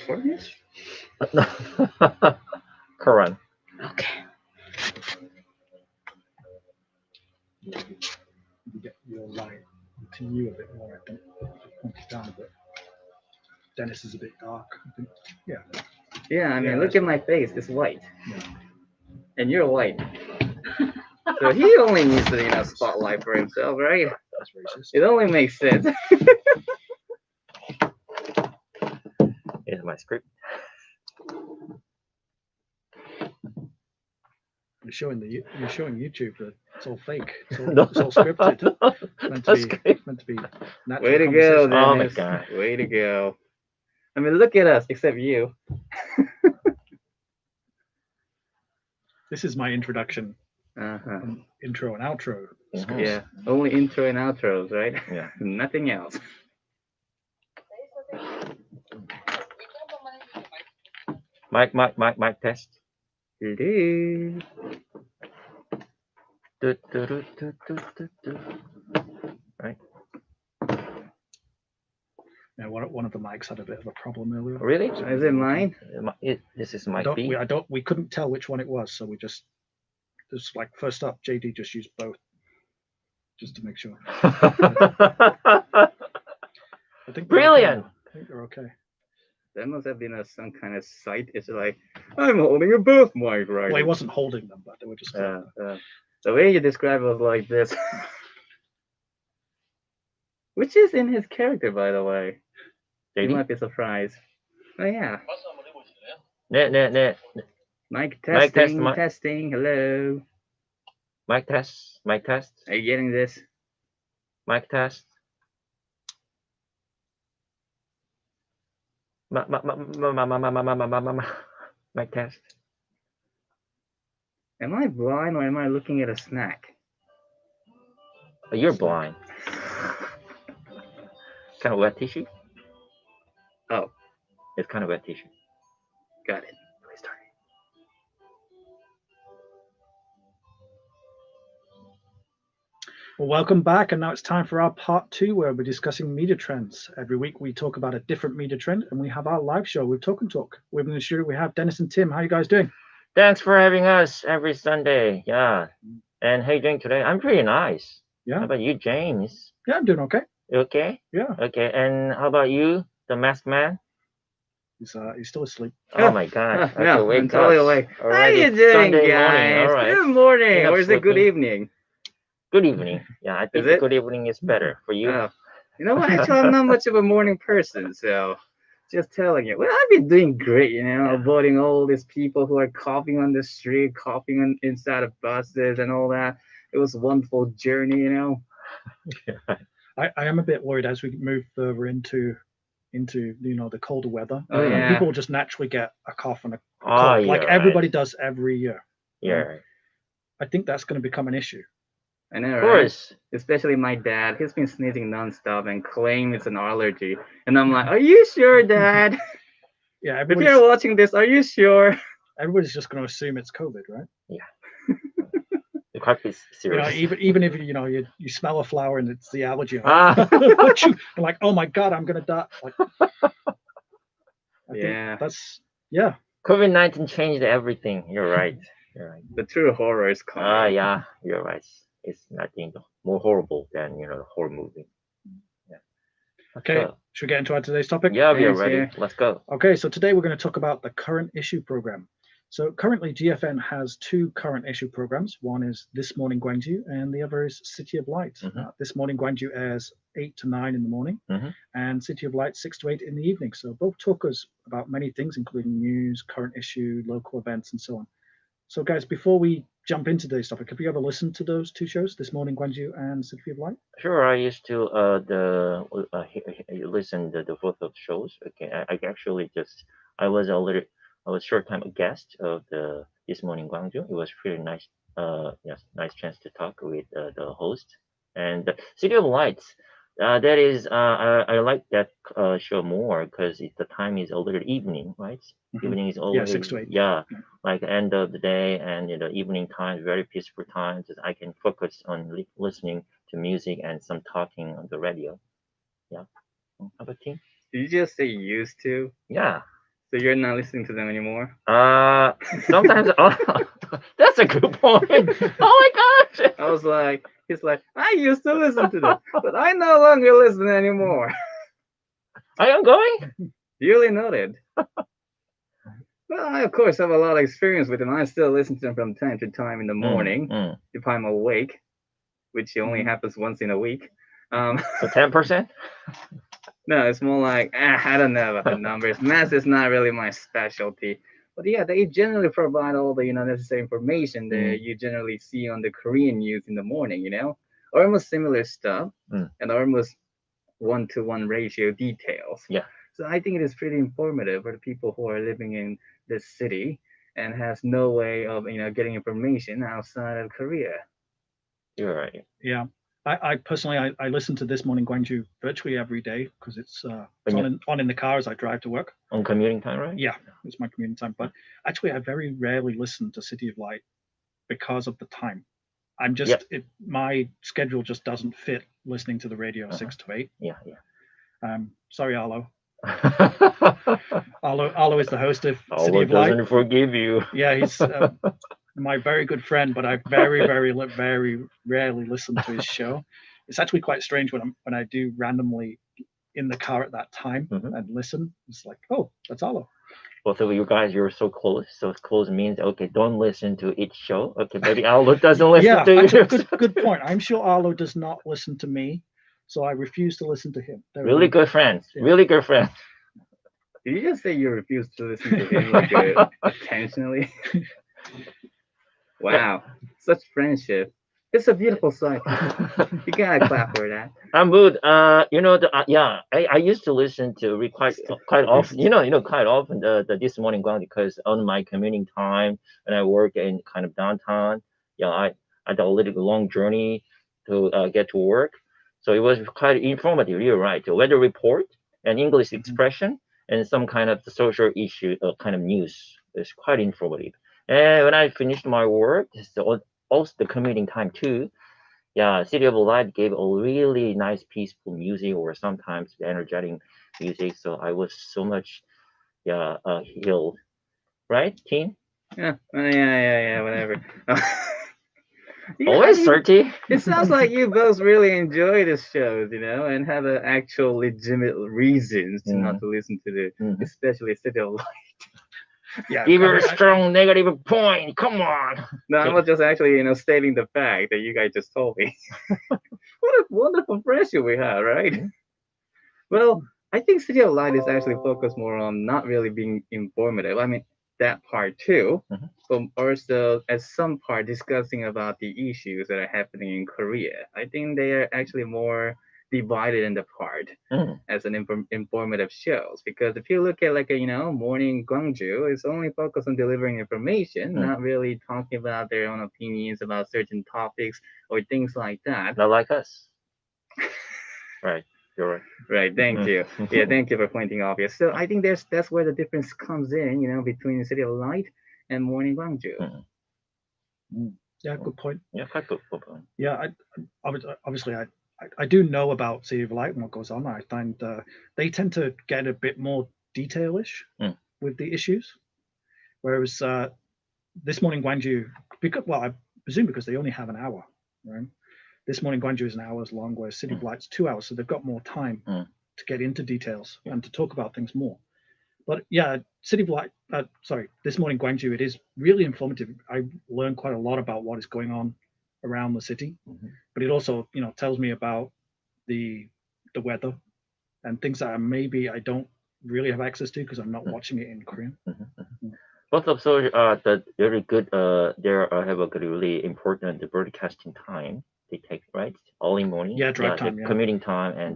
Furnace? Current. Okay. You get your light to you a bit more, I think. Point it down a bit. Dennis is a bit dark. I think. Yeah. Yeah, I mean, Yeah, look that's- at my face. It's white. Yeah. And you're white. So he only needs to, spotlight for himself, right? That's racist. It only makes sense. Here's my script. You're showing YouTube that it's all fake. It's all, No. it's all scripted. It's meant to That's be great. natural Way to go, conversation. Oh my Dennis. God. Way to go. I mean, look at us, except you. This is my introduction, Uh-huh. intro and outro. Mhm. Yeah, only intro and outros, right? Yeah. Nothing else. Mic test. Hello. Du, du, du, du, du, du, du. Right. Yeah, one of the mics had a bit of a problem earlier. Really? Is it mine? This is I mic don't, B. we couldn't tell which one it was, so we just like first up, JD just used both, just to make sure. I think they're Brilliant. Okay. I think they're okay. That must have been some kind of site. It's like, I'm holding a both mic right. Well, he wasn't holding them, but they were just. The way you describe it was like this. Which is in his character, by the way. You JD? might be surprised. Oh, yeah. 네. Mic Mic test, testing, mic. testing. Hello. Mic test. Mic test. Are you getting this? Mic test. Mic test. Am I blind or am I looking at a snack? Oh, you're blind. Kind of wet tissue? Oh, It's kind of wet tissue. got it. Please start. Well, welcome back, and now it's time for our part 2, where we're discussing media trends. Every week we talk about a different media trend, and we have our live show with Talk and Talk. With in the studio we have Dennis and Tim. How are you guys doing? Thanks for having us every Sunday. Yeah. And how you doing today? I'm pretty nice. Yeah. How about you, James? Yeah, I'm doing okay. You okay? Yeah. Okay. And how about you, the masked man? He's still asleep. Oh my God. Okay, No, wake I'm totally up. awake. How Already you doing, Sunday guys? morning. All right. Good morning. Enough Or is it good sleeping. evening? Good evening. Yeah, I think Is it? good evening is better for you. Oh. You know what? Actually, I'm not much of a morning person, so just telling you. Well, I've been doing great, avoiding all these people who are coughing on the street, coughing inside of buses and all that. It was a wonderful journey, I am a bit worried as we move further into the colder weather. Oh, yeah. People will just naturally get a cough and a Oh, cold, yeah, like right. everybody does every year. Yeah. I think that's going to become an issue. I know, Of right? course. Especially my dad. He's been sneezing nonstop and claims it's an allergy. And I'm like, are you sure, Dad? Yeah, If you're watching this, are you sure? everybody's just going to assume it's COVID, right? The quite serious. Even if you smell a flower and it's the allergy, Ah. I'm like, oh my God, I'm going to die. Like, I Yeah. think that's COVID-19 changed everything. You're right. You're right. The true horror is coming. Ah, yeah, you're right. It's nothing more horrible than the horror movie. Yeah. Okay. So, Should we get into our today's topic? yeah, we are Yes, ready. yeah. Let's go. Okay, so today we're going to talk about the current issue program. So currently GFN has 2 current issue programs. One is This Morning Gwangju and the other is City of Light. Mhm. This Morning Gwangju airs 8 to 9 in the morning Mhm. and City of Light 6 to 8 in the evening. So both talk us about many things, including news, current issue, local events, and so on. So guys, before we jump into today's topic, have you ever listened to those 2 shows, This Morning Gwangju and City of Light? Sure, I used to listen to the both of shows. Okay, I actually I was short time a guest of the This Morning Gwangju. It was pretty nice. Yes, nice chance to talk with the host and the City of Lights. That is, I like that show more because the time is a little evening, right? Mhm. Evening is always 6 to 8. Yeah, Yeah. like end of the day and evening time, very peaceful times. I can focus on listening to music and some talking on the radio. Yeah. How about Tim? Did you just say used to? Yeah. So you're not listening to them anymore? Sometimes. Oh, that's a good point. Oh my gosh. I was like, he's like, I used to listen to them, but I no longer listen anymore. Are you going? Duly noted. Well, I of course have a lot of experience with them. I still listen to them from time to time in the morning if I'm awake, which only happens once in a week. So 10%. No, it's more like I don't know about the numbers. Math is not really my specialty. But yeah, they generally provide all the necessary information that you generally see on the Korean news in the morning. Almost similar stuff and almost 1-to-1 ratio details. Yeah. So I think it is pretty informative for the people who are living in this city and has no way of getting information outside of Korea. You're right. Yeah. I personally, I listen to This Morning Gwangju virtually every day because it's on in the car as I drive to work. On commuting time, right? Yeah, it's my commuting time. But actually, I very rarely listen to City of Light because of the time. I'm just my schedule just doesn't fit listening to the radio 6 to 8. Yeah. Sorry, Arlo. Arlo is the host of City Arlo of Light. doesn't forgive you. Yeah, he's my very good friend, but I very rarely listen to his show. It's actually quite strange when I do randomly in the car at that time and listen. It's like, oh, that's Arlo. Both of you guys, you're so close. So close means okay. Don't listen to each show. Okay, maybe Arlo doesn't listen to you. Good point. I'm sure Arlo does not listen to me, so I refuse to listen to him. Really good friends. Yeah. Really good friends. Did you just say you refuse to listen to him like intentionally? Wow, such friendship. It's a beautiful sight. You gotta clap for that. I'm good. I used to listen to quite often. Quite often the This Morning Gwangju because on my commuting time when I work in kind of downtown, I had a little long journey to get to work, so it was quite informative. You're right. The weather report and English expression and some kind of social issue, kind of news is quite informative. And when I finished my work, also the commuting time too. Yeah, City of Light gave a really nice peaceful music or sometimes energetic music. So I was so much healed. Right, team? Yeah, whatever. Always 30. It sounds like you both really enjoy the shows, and have an actual legitimate reasons to not to listen to especially City of Light. Yeah, give you a strong negative point. Come on. No, I was just actually, stating the fact that you guys just told me. What a wonderful friendship we have, right? Well, I think City of Light is actually focused more on not really being informative. I mean, that part too, but also at some part discussing about the issues that are happening in Korea. I think they are actually more divided in the part as an informative shows, because if you look at Morning Gwangju, it's only focused on delivering information, not really talking about their own opinions about certain topics or things like that. Not like us. Right. You're right. Right, thank you. Yeah, thank you for pointing obvious. So I think that's where the difference comes in, between City of Light and Morning Gwangju. Yeah, good point. Yeah, quite good point. Yeah, obviously I do know about City of Light and what goes on. I find they tend to get a bit more detailish with the issues, whereas This Morning Gwangju, I presume because they only have an hour, right? This Morning Gwangju is an hour long, whereas City of Light's 2 hours, so they've got more time to get into details and to talk about things more. But yeah, This Morning Gwangju, it is really informative. I learned quite a lot about what is going on around the city, but it also, tells me about the weather and things that maybe I don't really have access to because I'm not watching it in Korean. Both of those the very good. They have a really important broadcasting time. They take right early morning. Yeah, drive time. Yeah. Commuting time and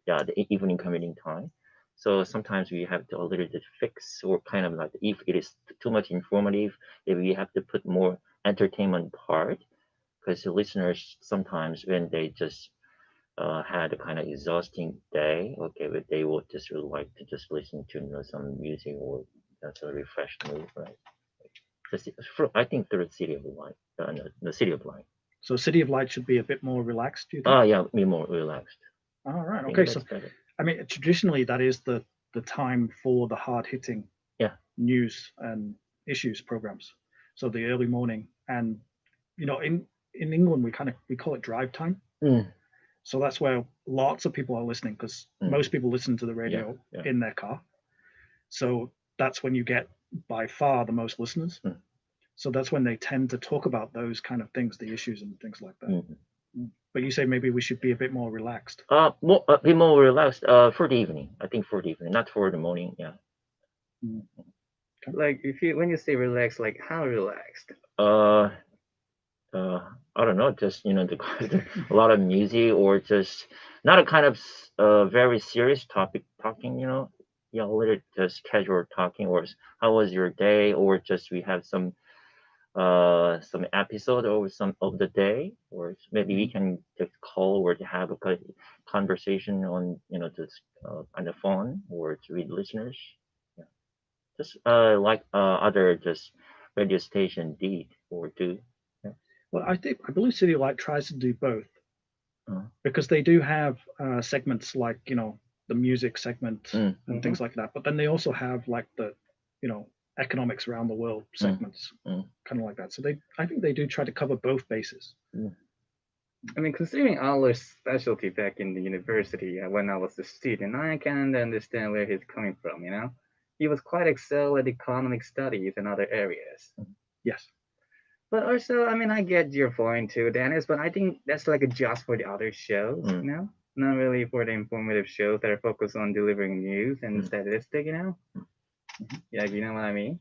the evening commuting time. So sometimes we have to a little bit fix or kind of like if it is too much informative, if we have to put more entertainment part, because the listeners sometimes when they just had a kind of exhausting day, but they would just really like to just listen to some music or that's a refreshed mood, right? I think the City of Light, the City of Light. So City of Light should be a bit more relaxed, do you think? Yeah, be more relaxed. All right. Okay. So, I mean, traditionally that is the time for the hard hitting Yeah. news and issues programs. So the early morning, and in England we call it drive time. Mm. So that's where lots of people are listening, because Mm. most people listen to the radio in their car. So that's when you get by far the most listeners. Mm. So that's when they tend to talk about those kind of things, the issues and things like that. Mhm. But you say maybe we should be a bit more relaxed. Be more relaxed. For the evening. I think for the evening, not for the morning. Yeah. Like when you say relaxed, like how relaxed? I don't know. Just a lot of music, or just not a kind of very serious topic talking. Yeah, a little just casual talking, or how was your day, or just we have some episode or some of the day, or maybe we can just call or to have a conversation on just on the phone or to read listeners. Yeah. Just like other just radio station did or do. Yeah. Well, I believe City Light tries to do both, Uh-huh. because they do have segments like the music segment Mm. and things like that. But then they also have like the economics around the world segments, kind of like that. So I think they do try to cover both bases. I mean, considering our specialty back in the university when I was a student, I can understand where he's coming from. He was quite excelled at economic studies and other areas. Yes. But also, I mean, I get your point too, Dennis. But I think that's like a just for the other shows, not really for the informative shows that are focused on delivering news and statistic. Yeah, you know what I mean.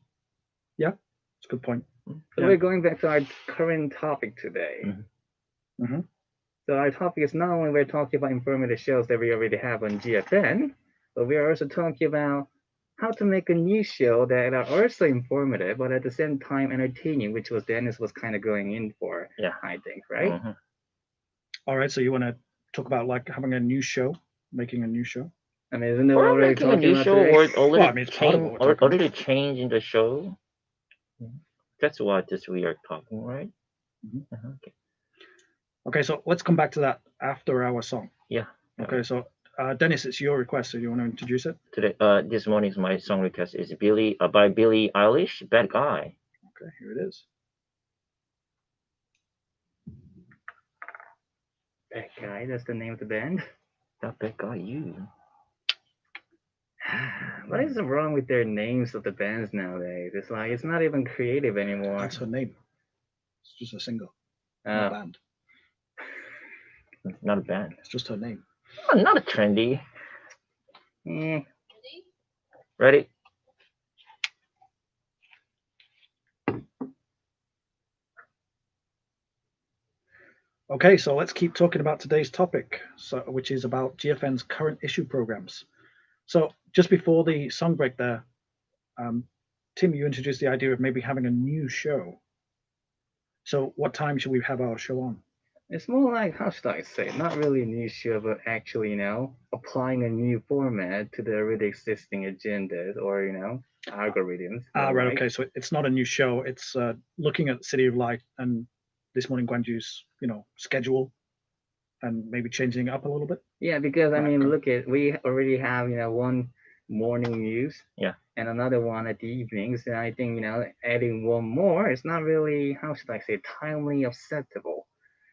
Yeah, it's a good point. So we're going back to our current topic today. Mm-hmm. So our topic is not only we're talking about informative shows that we already have on GFN, but we are also talking about how to make a new show that are also informative, but at the same time entertaining, which was Dennis was kind of going in for. Yeah, I think, right? Mm-hmm. All right. So you want to talk about like having a new show, making a new show? I mean, isn't that what we're making a talking new about show, today? or a little Well, I mean, it's part of what we're talking about. change in the show. That's what we are talking, right? Mm-hmm. Okay. Okay, so let's come back to that after our song. Yeah. Okay, so Dennis, it's your request, so you want to introduce it? Today, this morning's my song request is by Billie Eilish, "Bad Guy." Okay, here it is. Bad Guy, that's the name of the band. Not Bad Guy, you. What is wrong with their names of the bands nowadays? It's like it's not even creative anymore. That's her name. It's just a single, not a band. Not a band. It's just her name. Oh, not a trendy. Ready? Okay, so let's keep talking about today's topic, which is about GFN's current issue programs. So just before the song break there, Tim, you introduced the idea of maybe having a new show. So what time should we have our show on? It's more like, how should I say, not really a new show, but actually, applying a new format to the already existing agendas or, algorithms. Right, okay, so it's not a new show. It's looking at City of Light and This Morning Gwangju's, schedule and maybe changing it up a little bit. Yeah, because, I mean, look we already have, one morning news. Yeah. And another one at the evenings. And I think, adding one more is not really, how should I say, timely acceptable.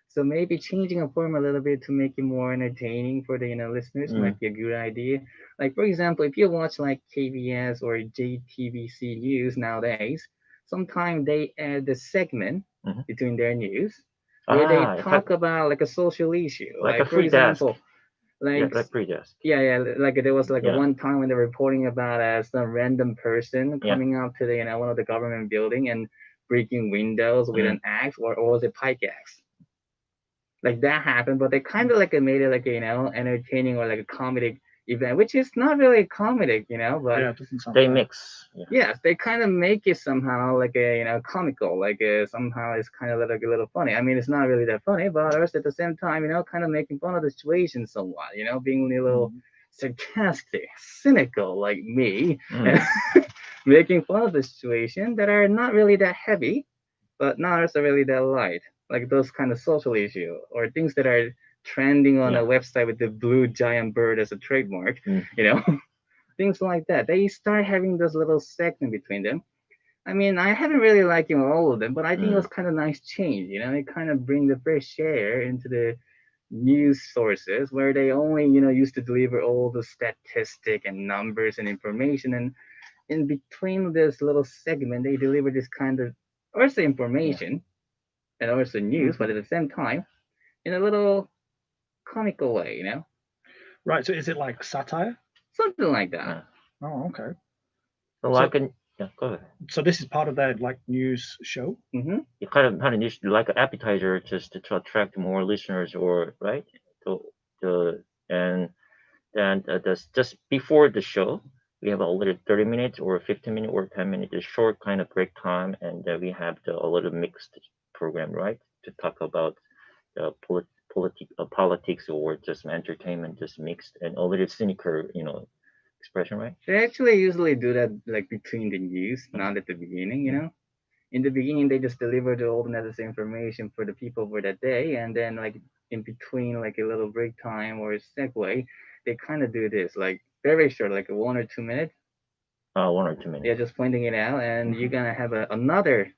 So maybe changing a form a little bit to make it more entertaining for the listeners might be a good idea. Like for example, if you watch like KBS or JTBC News nowadays, sometimes they add the segment between their news where they talk about like a social issue. Like a for free example, desk. Like free desk. Yeah. Like there was like a one time when they're reporting about some random person coming up to the one of the government building and breaking windows with an axe or was it pickaxe? Like that happened, but they kind of like made it like entertaining or like a comedic event, which is not really comedic, but yeah, it doesn't sound they mix. Yeah. Yes, they kind of make it somehow like a comical, like somehow it's kind of like a little funny. I mean, it's not really that funny, but also at the same time, kind of making fun of the situation somewhat, being a little sarcastic, cynical like me, making fun of the situation that are not really that heavy, but not also really that light. Like those kind of social issue or things that are trending on a website with the blue giant bird as a trademark, things things like that. They start having those little segment between them. I mean, I haven't really liked all of them, but I think it was kind of nice change. It kind of bring the fresh air into the news sources where they only used to deliver all the statistic and numbers and information, and in between this little segment, they deliver this kind of also information and also news, but at the same time, in a little comical way. Right. So is it like satire? Something like that. Yeah. Oh, okay. So like yeah, go ahead. So this is part of their like news show. Mm-hmm. You kind of need like an appetizer just to attract more listeners, or right? And then just before the show, we have a little 30 minutes or 15 minutes or 10 minutes, a short kind of break time, and then we have a little mixed program, right, to talk about the politics or just entertainment, just mixed and a little cynical, expression, right? They actually usually do that like between the news, not at the beginning. In the beginning, they just deliver the all the necessary information for the people for that day, and then like in between, like a little break time or a segue, they kind of do this like very short, like a 1 or 2 minute. 1 or 2 minutes. Yeah, just pointing it out, and you're gonna have another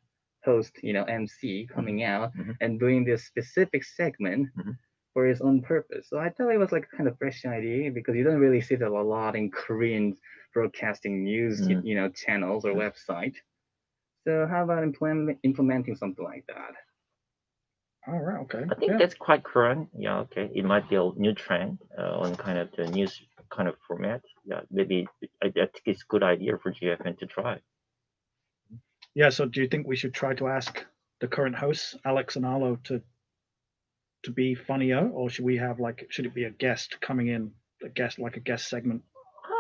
host, MC coming out and doing this specific segment for his own purpose. So I thought it was like a kind of fresh idea because you don't really see that a lot in Korean broadcasting news, channels or website. So how about implementing something like that? All right. Okay. I think that's quite current. Yeah. Okay. It might be a new trend on kind of the news kind of format. Yeah. Maybe I think it's a good idea for GFN to try. Yeah. So do you think we should try to ask the current hosts, Alex and Arlo, to be funnier, or should it be a guest coming in, a guest segment?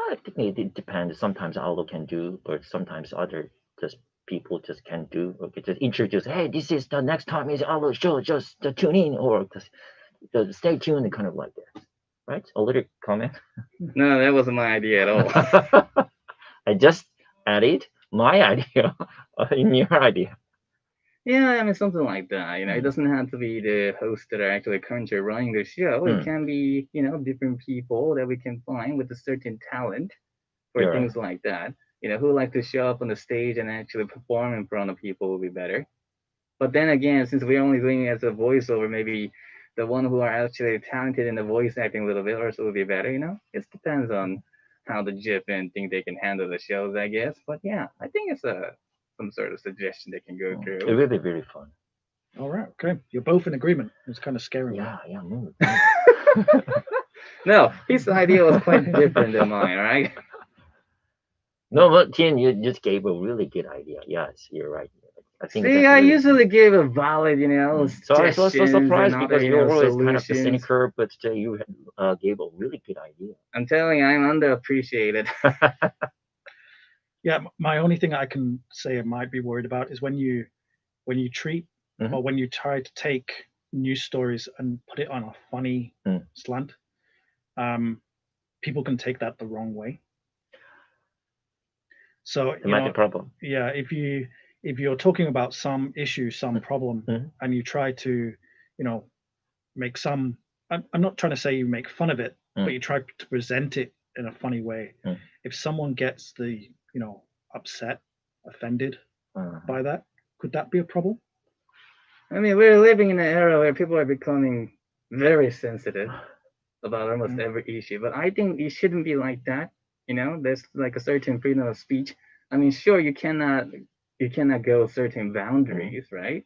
I think it depends. Sometimes Arlo can do, but sometimes other just people just can't do. Okay, just introduce. Hey, this is the next time is Arlo show. Just tune in or just stay tuned, kind of like that. Right? A little comment. No, that wasn't my idea at all. I just added my idea in your idea. Yeah, I mean something like that. It doesn't have to be the hosts that are actually currently running the show. It can be, different people that we can find with a certain talent for things like that. Who like to show up on the stage and actually perform in front of people will be better. But then again, since we're only doing it as a voiceover, maybe the one who are actually talented in the voice acting a little bit also will be better. It depends on how the GFN think they can handle the shows, I guess. But yeah, I think it's some sort of suggestion they can go through. It will be very fun. All right. Okay. You're both in agreement. It's kind of scary. Yeah. Move. No, his idea was quite different than mine, right? No, but Tien, you just gave a really good idea. Yes, you're right. I think. See, I usually give a valid, So I was so surprised because you're always kind of the solutions. cynical, but you gave a really good idea. I'm telling you, I'm underappreciated. Yeah. My only thing I can say I might be worried about is when you treat or when you try to take news stories and put it on a funny slant. People can take that the wrong way. So It might be a problem. Yeah, if you're talking about some issue, some problem, and you try to, make some. I'm not trying to say you make fun of it, but you try to present it in a funny way. If someone gets upset, offended by that, could that be a problem? I mean, we're living in an era where people are becoming very sensitive about almost every issue, but I think it shouldn't be like that. There's like a certain freedom of speech. I mean, sure, you cannot go certain boundaries, right?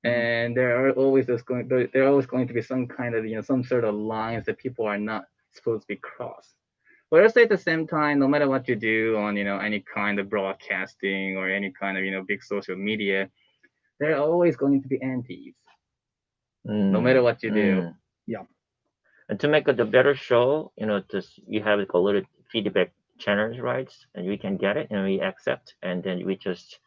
And there are always going to be some kind of some sort of lines that people are not supposed to be crossed. But also at the same time, no matter what you do on any kind of broadcasting or any kind of big social media, there are always going to be antis, no matter what you do. Yeah. And to make it a better show, just you have a little feedback channels, right? And we can get it and we accept, and then we just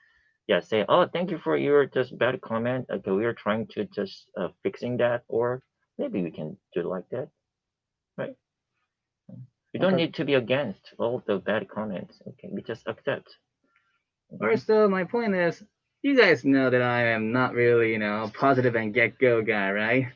say, oh, thank you for your just bad comment. Okay, we are trying to just fixing that, or maybe we can do it like that, right? We don't need to be against all the bad comments. Okay, we just accept. Also, my point is, you guys know that I am not really, positive and get-go guy, right?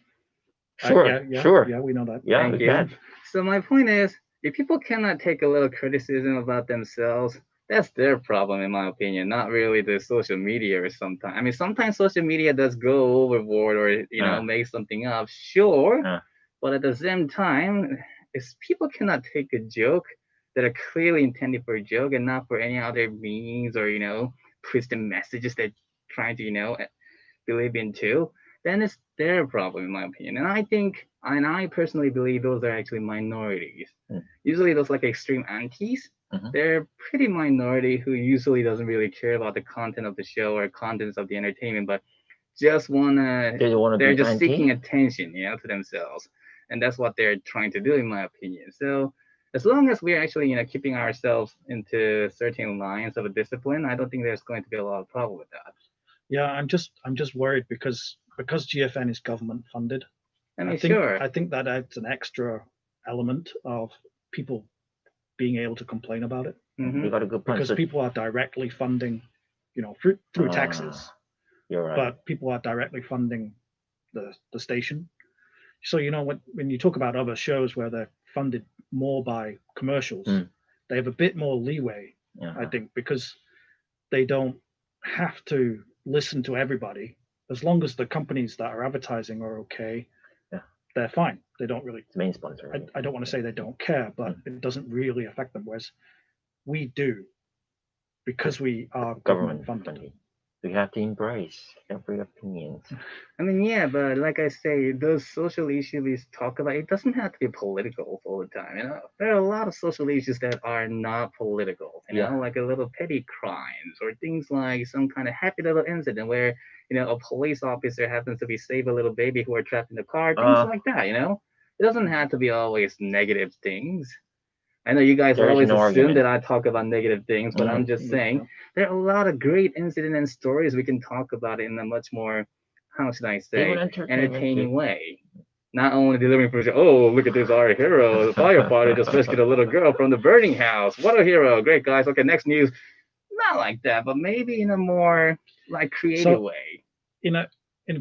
Sure. Yeah, we know that. Yeah, Thank we you. can. So my point is, if people cannot take a little criticism about themselves, that's their problem, in my opinion. Not really the social media or sometimes. I mean, sometimes social media does go overboard or make something up, sure. Uh, But at the same time, if people cannot take a joke that are clearly intended for a joke and not for any other meanings or twisted messages they're trying to believe in too, then it's their problem, in my opinion. And I personally believe those are actually minorities. Mm. Usually, those like extreme antis, Mhm. they're pretty minority who usually doesn't really care about the content of the show or contents of the entertainment, but just wanna they want to they're be just anti. seeking attention, to themselves, and that's what they're trying to do, in my opinion. So as long as we're actually keeping ourselves into certain lines of a discipline, I don't think there's going to be a lot of problem with that. Yeah, I'm just worried because GFN is government funded. I mean, think sure. I think that adds an extra element of people being able to complain about it Mhm. You got a good point. because So, people are directly funding, through taxes, you're right. but people are directly funding the station. So when you talk about other shows where they're funded more by commercials, Mm. they have a bit more leeway, I think, because they don't have to listen to everybody. As long as the companies that are advertising are okay, Yeah. they're fine. They don't really. It's main sponsor. I, Right? I don't want to say they don't care, but it doesn't really affect them. Whereas we do, because we are government funded. We have to embrace every opinion. I mean, yeah, but like I say, those social issues we talk about, it doesn't have to be political all the time. There are a lot of social issues that are not political. Like a little petty crimes or things like some kind of happy little incident where a police officer happens to be save a little baby who are trapped in the car, things like that. It doesn't have to be always negative things. I know you guys There is always no assume argument. that I talk about negative things, but I'm just saying there are a lot of great incidents and stories we can talk about in a much more, how should I say, Even entertainment entertaining too. way. Not only delivering for, oh, look at this, our hero, the firefighter just rescued a little girl from the burning house. What a hero. Great, guys. Okay, next news. Not like that, but maybe in a more like creative way. In a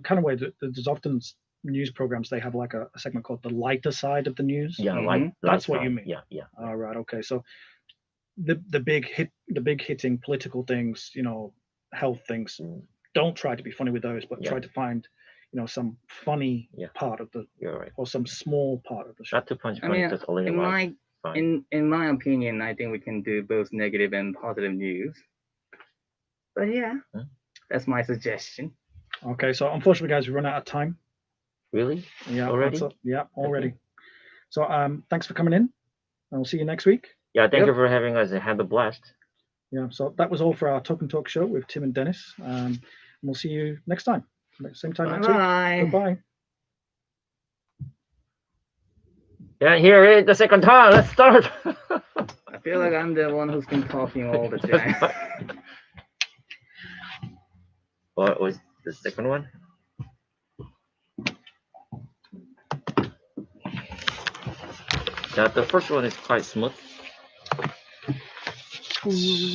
kind of way, there's often news programs, they have like a segment called the lighter side of the news. Yeah, that's what you mean. Yeah. All right. Okay. So the big hitting political things, health things, don't try to be funny with those, but try to find some funny part of the You're right. or some small part of the show. Not too punch I mean, just a little light. in my opinion, I think we can do both negative and positive news. But yeah, that's my suggestion. Okay, so unfortunately, guys, we run out of time. Really? Yeah. Already? Yeah, already. Okay. So thanks for coming in. And we'll see you next week. Yeah, thank you for having us. Have a blast. Yeah, so that was all for our Talk and Talk show with Tim and Dennis. And we'll see you next time. Same time next week. Goodbye. Yeah, here it is the second time. Let's start. I feel like I'm the one who's been talking all the time. What was the second one? Yeah, the first one is quite smooth.